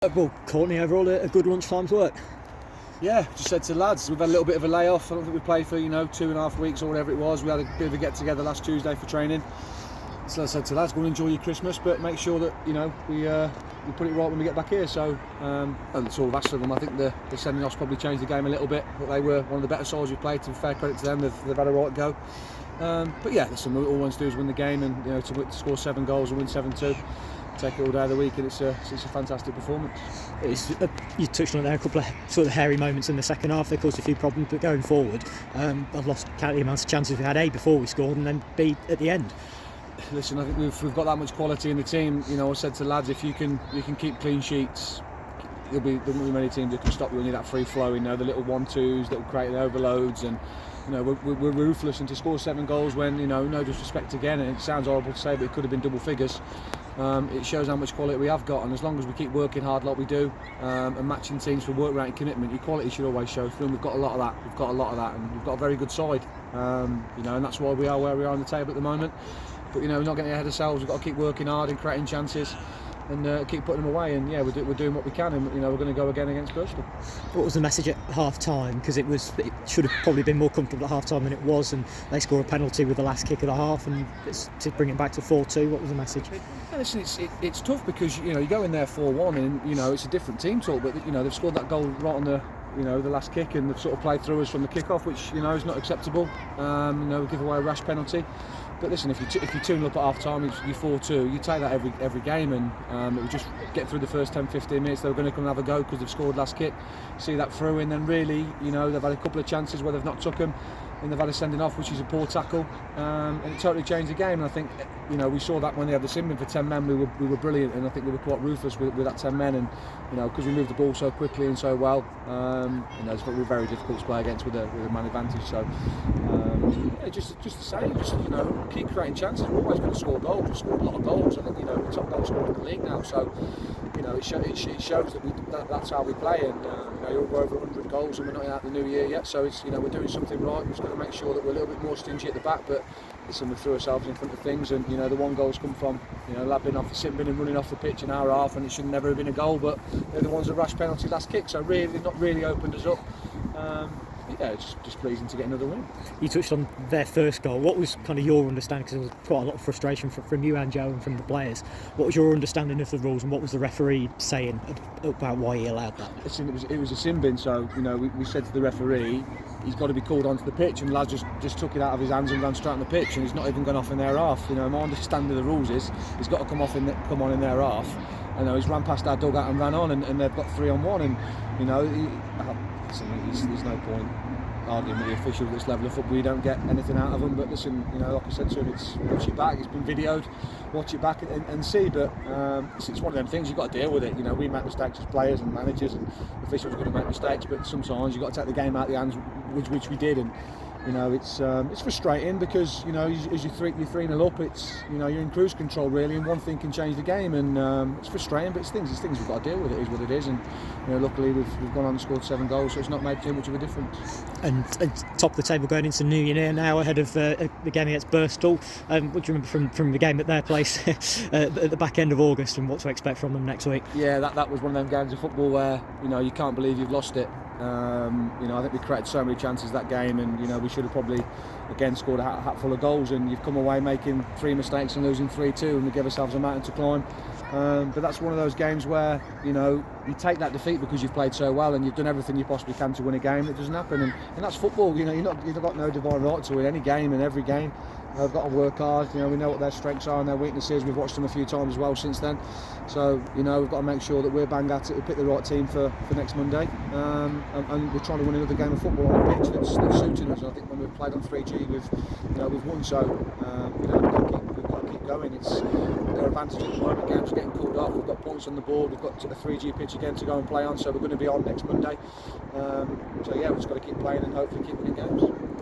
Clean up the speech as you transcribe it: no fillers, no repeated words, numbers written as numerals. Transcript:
Well, Courtney, overall a good lunchtime's work. Yeah, just said to the lads, we've had a little bit of a layoff. I don't think we played for 2.5 weeks or whatever it was. We had a bit of a get together last Tuesday for training. So I said to the lads, go and enjoy your Christmas, but make sure that we put it right when we get back here. So and that's all I've asked of them. I think the sending offs probably changed the game a little bit, but they were one of the better sides we played. To fair credit to them, they've had a right go. But yeah, listen, all we want to do is win the game, and to score 7 goals and win 7-2. Take it all day of the week, and it's a fantastic performance. You touched on it there, a couple of sort of hairy moments in the second half. They caused a few problems, but going forward, I've lost count the amounts of chances we had, A, before we scored, and then B, at the end. Listen, I think we've got that much quality in the team. I said to the lads, if you can keep clean sheets, there won't be many teams that can stop you when you're that free flowing. The little 1-2s that will create overloads, and we're ruthless. And to score 7 goals when no disrespect again, and it sounds horrible to say, but it could have been double figures. It shows how much quality we have got, and as long as we keep working hard like we do, and matching teams for work rate and commitment, your quality should always show through. And we've got a lot of that. And we've got a very good side. And that's why we are where we are on the table at the moment. But we're not getting ahead of ourselves. We've got to keep working hard and creating chances, and keep putting them away. And yeah, we're doing what we can, and we're going to go again against Bristol. What was the message at half time? Because it should have probably been more comfortable at half time than it was, and they score a penalty with the last kick of the half, and it's to bring it back to 4-2. What was the message? Listen, it's tough because you go in there 4-1, and it's a different team talk. But they've scored that goal right on the the last kick, and they've sort of played through us from the kick-off, which is not acceptable. Give away a rash penalty. But listen, if you tune up at half time, you're 4-2. You take that every game, and it will just get through the first 10-15 minutes. They're going to come and have a go because they've scored last kick. See that through, and then really, they've had a couple of chances where they've not took them, and they've had a sending off, which is a poor tackle, and it totally changed the game. And I think we saw that when they had the sin bin for 10 men, we were brilliant, and I think we were quite ruthless with that 10 men, and because we moved the ball so quickly and so well, we're very difficult to play against with a man advantage. So just the same, keep creating chances. We're always going to score goals. We've scored a lot of goals. I think we're top goal scorer in the league now. So it shows that that's how we play, and we're over 100 goals, and we're not out the new year yet. So it's we're doing something right. We're just going to make sure that we're a little bit more stingy at the back, but listen, we threw ourselves in front of things, and the one goal's come from lad being off the sin bin and running off the pitch an hour half, and it should never have been a goal, but the one's a rash penalty last kick, so really not really opened us up. It's just pleasing to get another win. You touched on their first goal. What was kind of your understanding, because there was quite a lot of frustration from you and Joe and from the players. What was your understanding of the rules, and what was the referee saying about why he allowed that? Listen, it was a sin bin, so we said to the referee he's got to be called onto the pitch, and the lad just took it out of his hands and ran straight on the pitch, and he's not even gone off in their half. My understanding of the rules is he's got to come on in their half. He's ran past our dugout and ran on, and they've got 3-on-1, and there's no point arguing with the officials at this level of football. We don't get anything out of them. But listen, like I said to him, it's watch it back. It's been videoed. Watch it back and see. But it's one of them things. You've got to deal with it. We make mistakes as players and managers, and officials are going to make mistakes. But sometimes you've got to take the game out of the hands, which we did. And it's frustrating because as you're 3-0 up, it's you're in cruise control really, and one thing can change the game, and it's frustrating. But it's things we've got to deal with. It is what it is, and luckily we've gone on and scored 7 goals, so it's not made too much of a difference. And top of the table going into New Year now, ahead of the game against Bristol. What do you remember from the game at their place at the back end of August, and what to expect from them next week? Yeah, that was one of them games of football where you can't believe you've lost it. I think we created so many chances that game, and we should have probably again scored a hatful of goals, and you've come away making 3 mistakes and losing 3-2, and we give ourselves a mountain to climb. But that's one of those games where you take that defeat because you've played so well and you've done everything you possibly can to win a game. It doesn't happen, and that's football. You've got no divine right to win any game, and every game they've got to work hard. We know what their strengths are and their weaknesses. We've watched them a few times as well since then. So we've got to make sure that we're bang at it. We pick the right team for next Monday, and we're trying to win another game of football on a pitch that's suiting us. And I think when we've played on 3G, we've won. So we've got to keep going. It's their advantage at the moment. Games are getting called off. We've got points on the board. We've got a 3G pitch again to go and play on. So we're going to be on next Monday. We've just got to keep playing and hopefully keep winning games.